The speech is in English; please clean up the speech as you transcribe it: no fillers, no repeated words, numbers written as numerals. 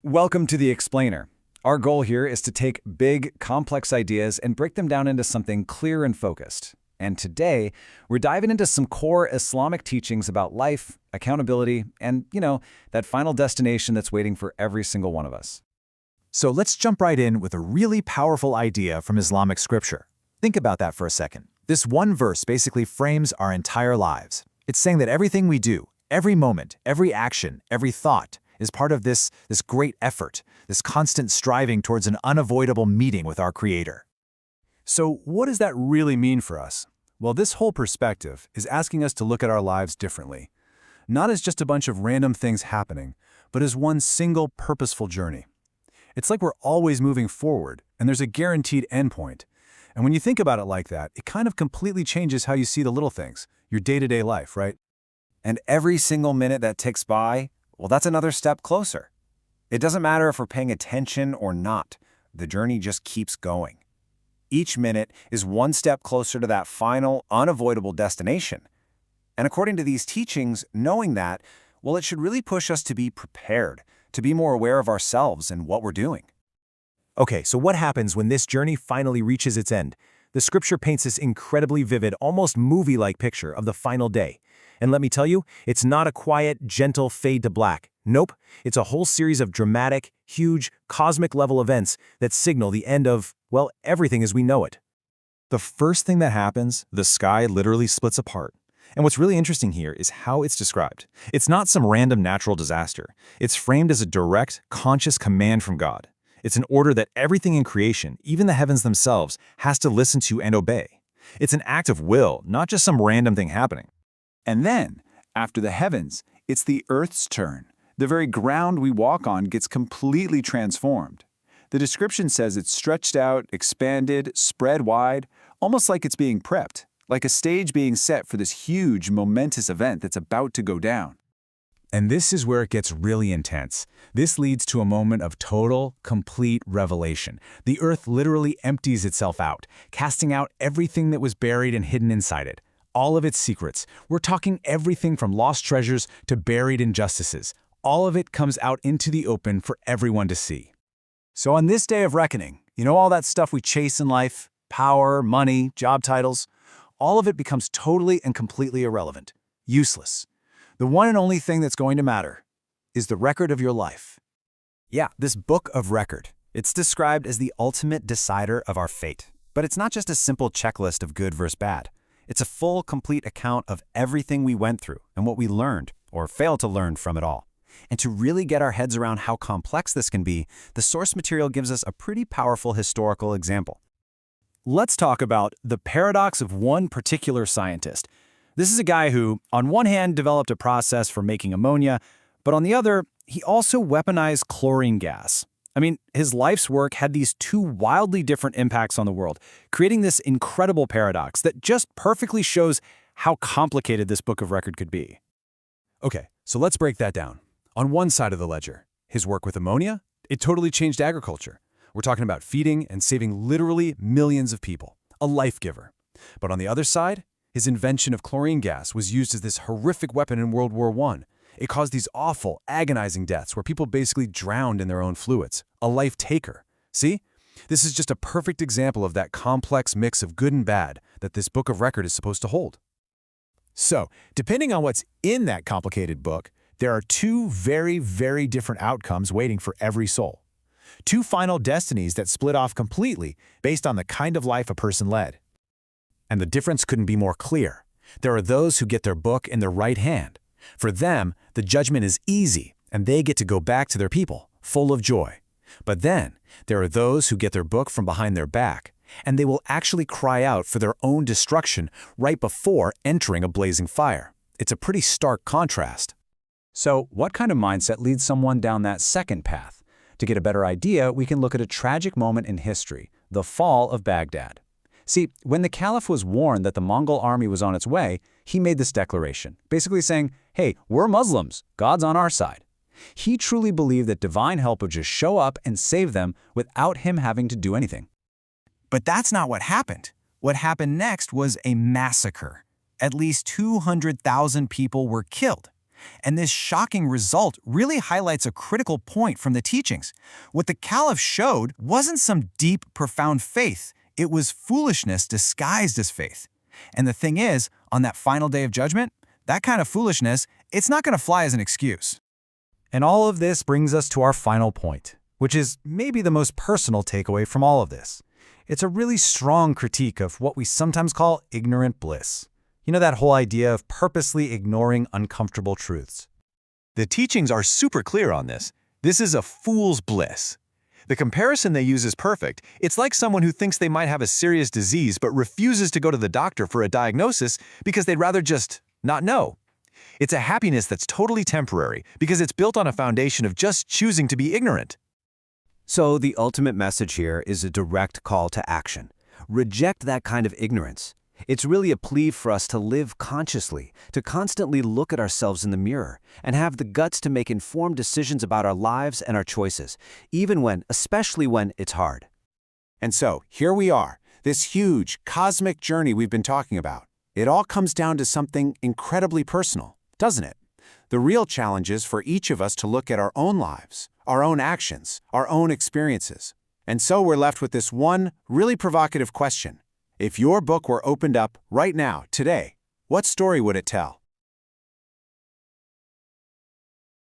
Welcome to The Explainer. Our goal here is to take big, complex ideas and break them down into something clear and focused. And today, we're diving into some core Islamic teachings about life, accountability, and, that final destination that's waiting for every single one of us. So let's jump right in with a really powerful idea from Islamic scripture. Think about that for a second. This one verse basically frames our entire lives. It's saying that everything we do, every moment, every action, every thought, is part of this great effort, this constant striving towards an unavoidable meeting with our Creator. So what does that really mean for us? Well, this whole perspective is asking us to look at our lives differently, not as just a bunch of random things happening, but as one single purposeful journey. It's like we're always moving forward, and there's a guaranteed endpoint. And when you think about it like that, it kind of completely changes how you see the little things, your day-to-day life, right? And every single minute that ticks by, well, that's another step closer. It doesn't matter if we're paying attention or not. The journey just keeps going. Each minute is one step closer to that final, unavoidable destination. And according to these teachings, knowing that, well, it should really push us to be prepared, to be more aware of ourselves and what we're doing. Okay, so what happens when this journey finally reaches its end? The scripture paints this incredibly vivid, almost movie-like picture of the final day. And let me tell you, it's not a quiet, gentle fade to black. Nope, it's a whole series of dramatic, huge, cosmic-level events that signal the end of, well, everything as we know it. The first thing that happens, the sky literally splits apart. And what's really interesting here is how it's described. It's not some random natural disaster. It's framed as a direct, conscious command from God. It's an order that everything in creation, even the heavens themselves, has to listen to and obey. It's an act of will, not just some random thing happening. And then, after the heavens, it's the earth's turn. The very ground we walk on gets completely transformed. The description says it's stretched out, expanded, spread wide, almost like it's being prepped, like a stage being set for this huge, momentous event that's about to go down. And this is where it gets really intense. This leads to a moment of total, complete revelation. The earth literally empties itself out, casting out everything that was buried and hidden inside it. All of its secrets. We're talking everything from lost treasures to buried injustices. All of it comes out into the open for everyone to see. So on this day of reckoning, all that stuff we chase in life, power, money, job titles, all of it becomes totally and completely irrelevant, useless. The one and only thing that's going to matter is the record of your life. Yeah, this book of record. It's described as the ultimate decider of our fate. But it's not just a simple checklist of good versus bad. It's a full, complete account of everything we went through and what we learned, or failed to learn from it all. And to really get our heads around how complex this can be, the source material gives us a pretty powerful historical example. Let's talk about the paradox of one particular scientist. This is a guy who, on one hand, developed a process for making ammonia, but on the other, he also weaponized chlorine gas. I mean, his life's work had these two wildly different impacts on the world, creating this incredible paradox that just perfectly shows how complicated this book of record could be. Okay, so let's break that down. On one side of the ledger, his work with ammonia, it totally changed agriculture. We're talking about feeding and saving literally millions of people, a life giver. But on the other side, his invention of chlorine gas was used as this horrific weapon in World War I. It caused these awful, agonizing deaths where people basically drowned in their own fluids. A life taker. See? This is just a perfect example of that complex mix of good and bad that this book of record is supposed to hold. So, depending on what's in that complicated book, there are two very, very different outcomes waiting for every soul. Two final destinies that split off completely based on the kind of life a person led. And the difference couldn't be more clear. There are those who get their book in their right hand. For them, the judgment is easy, and they get to go back to their people, full of joy. But then, there are those who get their book from behind their back, and they will actually cry out for their own destruction right before entering a blazing fire. It's a pretty stark contrast. So, what kind of mindset leads someone down that second path? To get a better idea, we can look at a tragic moment in history, the fall of Baghdad. See, when the Caliph was warned that the Mongol army was on its way, he made this declaration, basically saying, hey, we're Muslims, God's on our side. He truly believed that divine help would just show up and save them without him having to do anything. But that's not what happened. What happened next was a massacre. At least 200,000 people were killed. And this shocking result really highlights a critical point from the teachings. What the Caliph showed wasn't some deep, profound faith. It was foolishness disguised as faith. And the thing is, on that final day of judgment, that kind of foolishness, it's not going to fly as an excuse. And all of this brings us to our final point, which is maybe the most personal takeaway from all of this. It's a really strong critique of what we sometimes call ignorant bliss. You know, that whole idea of purposely ignoring uncomfortable truths. The teachings are super clear on this. This is a fool's bliss. The comparison they use is perfect. It's like someone who thinks they might have a serious disease but refuses to go to the doctor for a diagnosis because they'd rather just not know. It's a happiness that's totally temporary because it's built on a foundation of just choosing to be ignorant. So the ultimate message here is a direct call to action. Reject that kind of ignorance. It's really a plea for us to live consciously, to constantly look at ourselves in the mirror, and have the guts to make informed decisions about our lives and our choices, especially when it's hard. And so, here we are, this huge, cosmic journey we've been talking about. It all comes down to something incredibly personal, doesn't it? The real challenge is for each of us to look at our own lives, our own actions, our own experiences. And so we're left with this one really provocative question. If your book were opened up right now, today, what story would it tell?